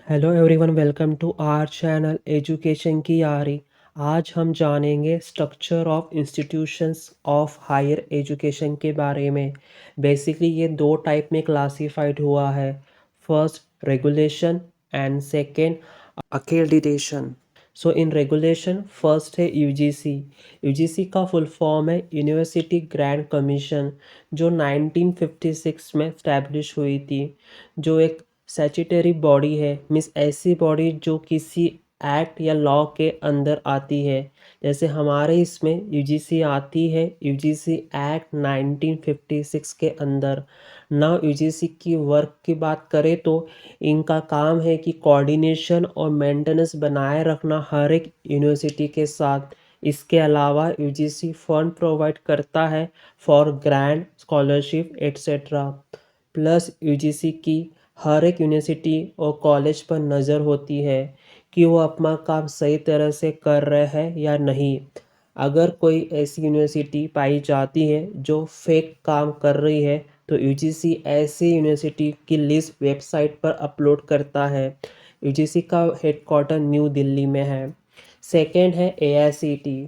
Hello everyone, welcome to our channel education की यारी। आज हम जानेंगे structure of institutions of higher education के बारे में। बेसिकली ये दो टाइप में क्लासिफाइड हुआ है। First regulation and second accreditation. So in regulation first है यूजीसी। यूजीसी का फुल फॉर्म है यूनिवर्सिटी ग्रैंड कमीशन, जो 1956 में स्टैब्लिश हुई थी। जो एक स्टैट्यूटरी बॉडी है, मीन्स ऐसी बॉडी जो किसी एक्ट या लॉ के अंदर आती है। जैसे हमारे इसमें यूजीसी आती है यूजीसी एक्ट 1956 के अंदर। ना यूजीसी की वर्क की बात करें तो इनका काम है कि कोऑर्डिनेशन और मेंटेनेंस बनाए रखना हर एक यूनिवर्सिटी के साथ। इसके अलावा यूजीसी फंड प्रोवाइड करता है for grant, scholarship etcetera. Plus UGC की हर एक यूनिवर्सिटी और कॉलेज पर नज़र होती है कि वो अपना काम सही तरह से कर रहे हैं या नहीं। अगर कोई ऐसी यूनिवर्सिटी पाई जाती है जो फेक काम कर रही है तो यूजीसी ऐसी यूनिवर्सिटी की लिस्ट वेबसाइट पर अपलोड करता है। यूजीसी का हेडक्वार्टर न्यू दिल्ली में है। सेकंड है एआईसीटी।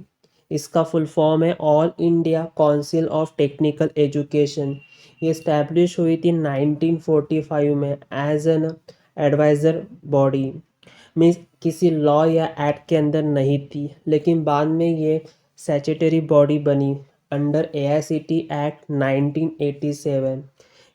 इसका फुल फॉर्म है all India council of technical education. ये इस्टेब्लिश हुई थी 1945 में as an advisor body. Means किसी लॉ या एक्ट के अंदर नहीं थी, लेकिन बाद में ये स्टैट्यूटरी बॉडी बनी अंडर एआईसीटी एक्ट 1987।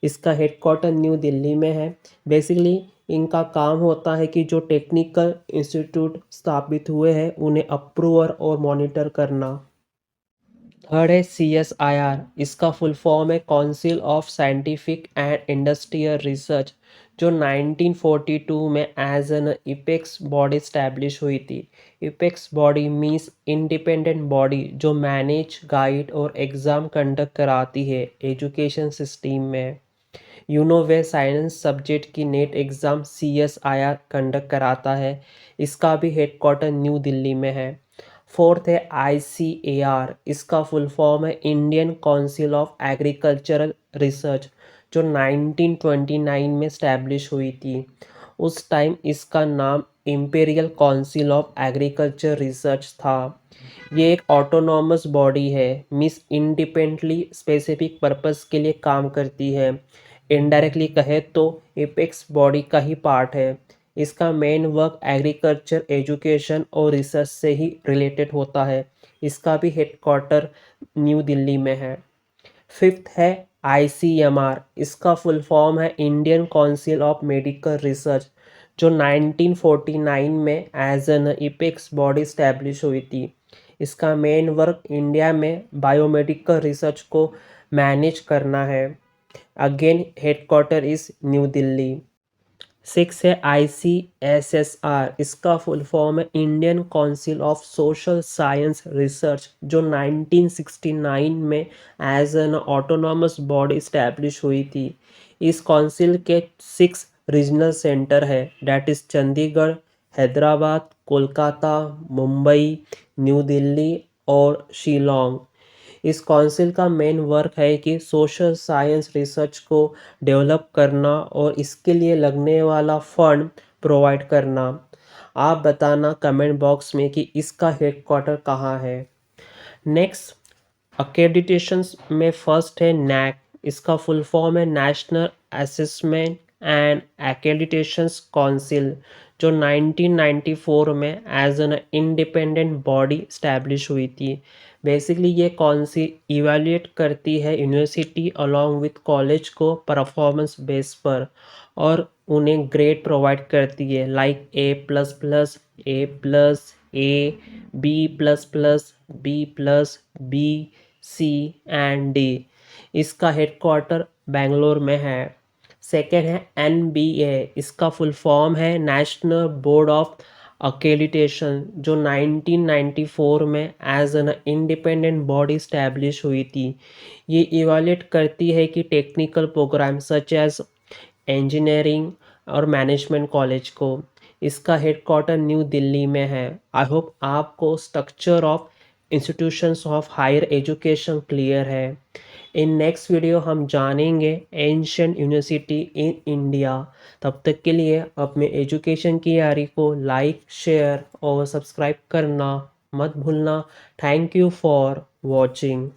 इसका हेडक्वार्टर न्यू दिल्ली में है। बेसिकली इनका काम होता है कि जो टेक्निकल इंस्टीट्यूट स्थापित हुए हैं उन्हें अप्रूवर और मॉनिटर करना। थर्ड है CSIR। इसका फुल फॉर्म है council of scientific and industrial research, जो 1942 में as an apex body establish हुई थी। Apex body means independent body जो मैनेज, गाइड और एग्ज़ाम कंडक्ट कराती है एजुकेशन सिस्टम में। वे साइंस सब्जेक्ट की नेट एग्ज़ाम CSIR कंडक्ट कराता है। इसका भी हेडक्वार्टर न्यू दिल्ली में है। फोर्थ है ICAR। इसका फुल फॉर्म है Indian council of agricultural research, जो 1929 में स्टैब्लिश हुई थी। उस टाइम इसका नाम imperial council of agriculture research था। ये एक ऑटोनॉमस बॉडी है, मीन्स इंडिपेंडेंटली स्पेसिफिक पर्पस के लिए काम करती है। इनडायरेक्टली कहे तो एपेक्स बॉडी का ही पार्ट है। इसका मेन वर्क एग्रीकल्चर, एजुकेशन और रिसर्च से ही रिलेटेड होता है। इसका भी हेडक्वार्टर न्यू दिल्ली में है। फिफ्थ है ICMR। इसका फुल फॉर्म है Indian council of medical research, जो 1949 में as an apex body establish हुई थी। इसका मेन वर्क इंडिया में बायोमेडिकल रिसर्च को मैनेज करना है। Again headquarter is New Delhi. Six है ICSSR। इसका फुल फॉर्म है Indian council of social science research, जो 1969 में as an autonomous body establish हुई थी। इस काउंसिल के 6 रीजनल सेंटर है, that is Chandigarh, Hyderabad, Kolkata, Mumbai, new Delhi और शिलोंग। इस काउंसिल का मेन वर्क है कि सोशल साइंस रिसर्च को डेवलप करना और इसके लिए लगने वाला फंड प्रोवाइड करना। आप बताना कमेंट बॉक्स में कि इसका हेडक्वार्टर कहाँ है। नेक्स्ट अक्रेडिटेशंस में फर्स्ट है NAAC। इसका फुल फॉर्म है national assessment and accreditations council, जो 1994 में as an independent body establish हुई थी। बेसिकली ये काउंसिल इवैल्यूएट करती है यूनिवर्सिटी अलॉन्ग विथ कॉलेज को परफॉर्मेंस बेस पर, और उन्हें ग्रेड प्रोवाइड करती है like A++, A+, A, B++, B+, B, C and D। इसका हेडक्वार्टर बेंगलोर में है। सेकेंड है NBA। इसका फुल फॉर्म है नेशनल बोर्ड ऑफ अक्रेडिटेशन, जो 1994 में as an independent body establish हुई थी। ये इवैल्यूएट करती है कि technical programme such as engineering और मैनेजमेंट कॉलेज को। इसका हेडक्वार्टर न्यू दिल्ली में है। आई होप आपको structure of institutions of higher education clear है। इन नेक्स्ट वीडियो हम जानेंगे एंशियंट यूनिवर्सिटी इन इंडिया। तब तक के लिए अपने एजुकेशन की यारी को लाइक शेयर और सब्सक्राइब करना मत भूलना। Thank you for watching.